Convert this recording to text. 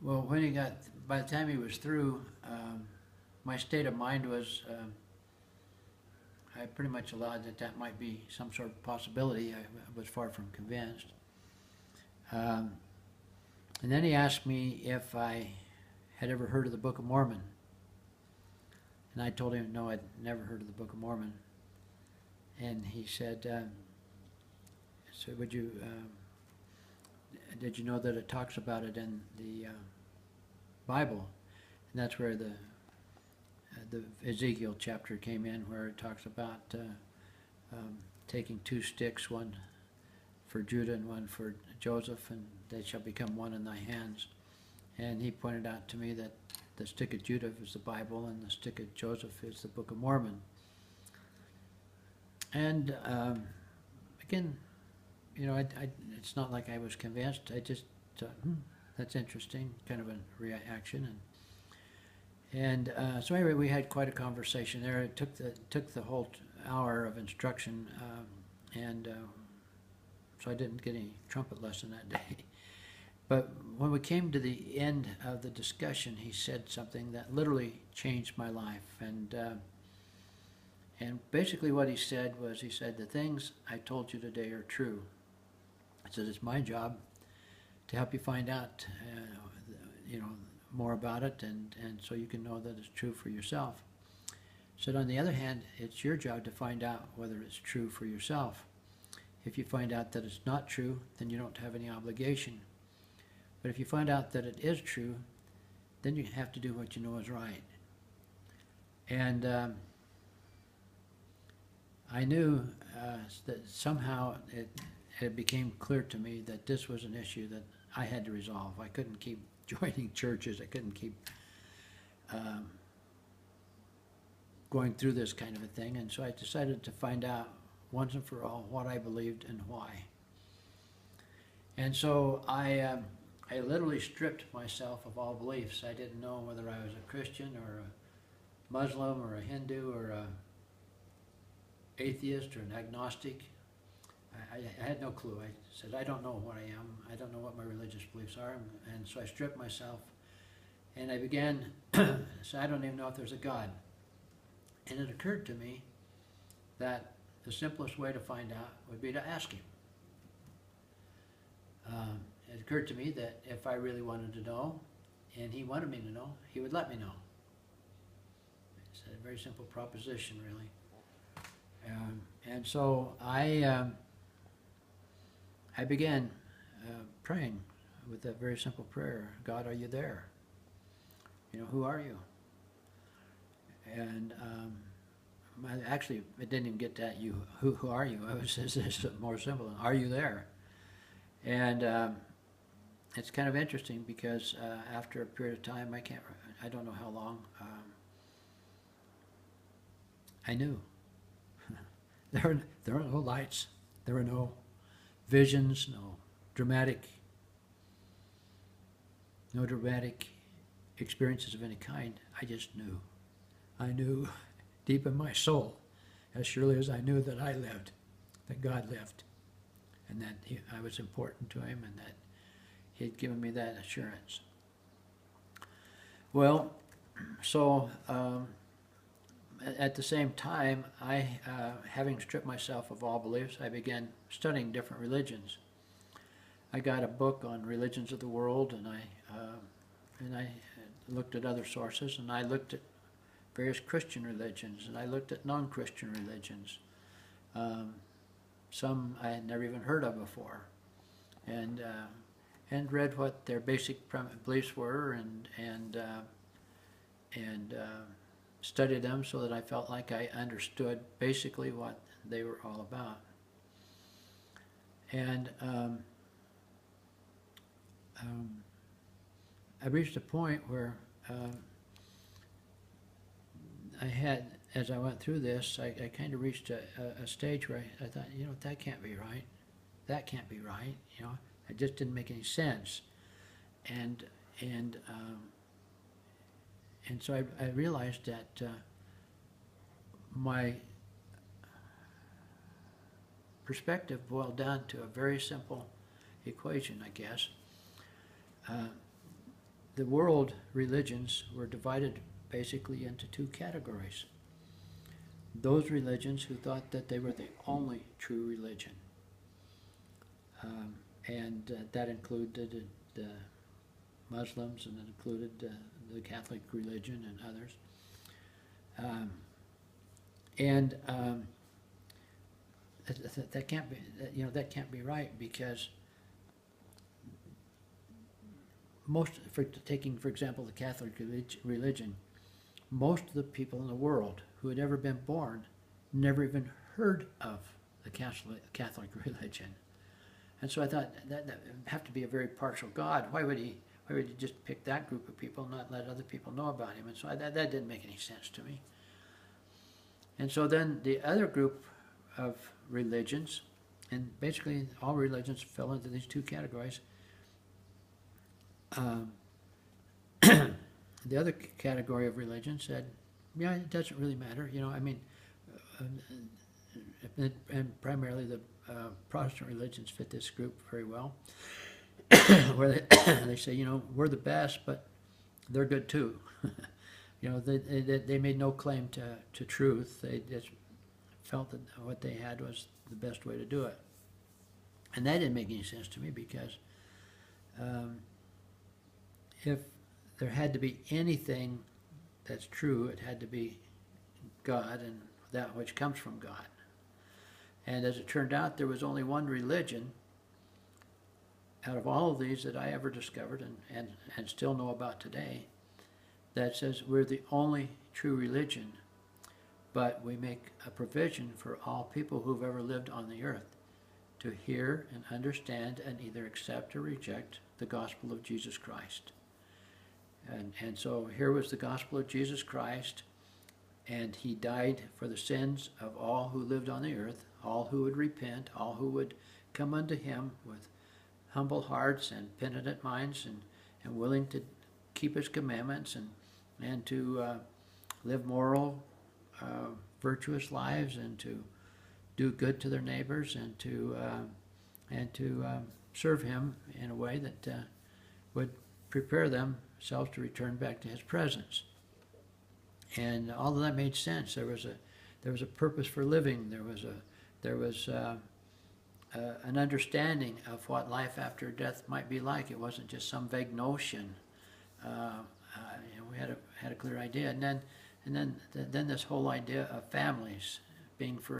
Well, when he got, by the time he was through, my state of mind was, I pretty much allowed that that might be some sort of possibility. I was far from convinced. Um, and then he asked me if I had ever heard of the Book of Mormon. And I told him, no, I'd never heard of the Book of Mormon. And he said, so would you, did you know that it talks about it in the Bible? And that's where the Ezekiel chapter came in, where it talks about taking two sticks, one for Judah and one for Joseph, and they shall become one in thy hands. And he pointed out to me that the stick of Judah is the Bible, and the stick of Joseph is the Book of Mormon. And again, it's not like I was convinced. I just thought, that's interesting, kind of a reaction. And so anyway, we had quite a conversation there. It took the whole hour of instruction, and so I didn't get any trumpet lesson that day. But when we came to the end of the discussion, he said something that literally changed my life. And basically what he said was, he said, the things I told you today are true. I said, it's my job to help you find out, more about it, and so you can know that it's true for yourself. I said, on the other hand, it's your job to find out whether it's true for yourself. If you find out that it's not true, then you don't have any obligation. But if you find out that it is true, then you have to do what you know is right. And I knew that somehow it became clear to me that this was an issue that I had to resolve. I couldn't keep joining churches. I couldn't keep going through this kind of a thing. And so I decided to find out once and for all what I believed and why. And so I literally stripped myself of all beliefs. I didn't know whether I was a Christian or a Muslim or a Hindu or a atheist or an agnostic. I had no clue. I said, I don't know what I am. I don't know what my religious beliefs are. And so I stripped myself, and I began to say, I don't even know if there's a God. And it occurred to me that the simplest way to find out would be to ask him. It occurred to me that if I really wanted to know, and he wanted me to know, he would let me know. It's a very simple proposition, really. And so I began praying with that very simple prayer: God, are you there? Who are you? And actually, it didn't even get to that. Who are you? It's more simple. Are you there? And it's kind of interesting because after a period of time, I don't know how long, I knew. There are no lights. There are no visions, no dramatic experiences of any kind. I just knew. I knew deep in my soul, as surely as I knew that I lived, that God lived, and that I was important to him, and that he had given me that assurance. Well, so at the same time, having stripped myself of all beliefs, I began studying different religions. I got a book on religions of the world, and I looked at other sources, and I looked at various Christian religions, and I looked at non-Christian religions. Some I had never even heard of before, and read what their basic beliefs were, and studied them so that I felt like I understood basically what they were all about. And I reached a point where as I went through this, I kind of reached a stage where I thought, that can't be right. That can't be right. It just didn't make any sense. And so I realized that my perspective boiled down to a very simple equation, I guess. the world religions were divided basically into two categories. Those religions who thought that they were the only true religion. And that included the Muslims, and it included the Catholic religion and others. That can't be, that can't be right, because taking, for example, the Catholic religion, most of the people in the world who had ever been born never even heard of the Catholic religion. And so I thought that would have to be a very partial God. Why would he just pick that group of people and not let other people know about him? And so that didn't make any sense to me. And so then the other group of religions, and basically all religions fell into these two categories. The other category of religion said, yeah, it doesn't really matter. And primarily the Protestant religions fit this group very well, where they say, we're the best, but they're good too. They made no claim to truth. They just felt that what they had was the best way to do it. And that didn't make any sense to me, because if there had to be anything that's true, it had to be God and that which comes from God. And as it turned out, there was only one religion out of all of these that I ever discovered and still know about today that says we're the only true religion, but we make a provision for all people who've ever lived on the earth to hear and understand and either accept or reject the gospel of Jesus Christ. And so here was the gospel of Jesus Christ, and he died for the sins of all who lived on the earth, all who would repent, all who would come unto him with humble hearts and penitent minds, and willing to keep his commandments and to live moral, virtuous lives, and to do good to their neighbors, and to serve him in a way that would prepare themselves to return back to his presence. And all of that made sense. There was a purpose for living. There was an understanding of what life after death might be like. It wasn't just some vague notion. We had a clear idea. And then this whole idea of families being for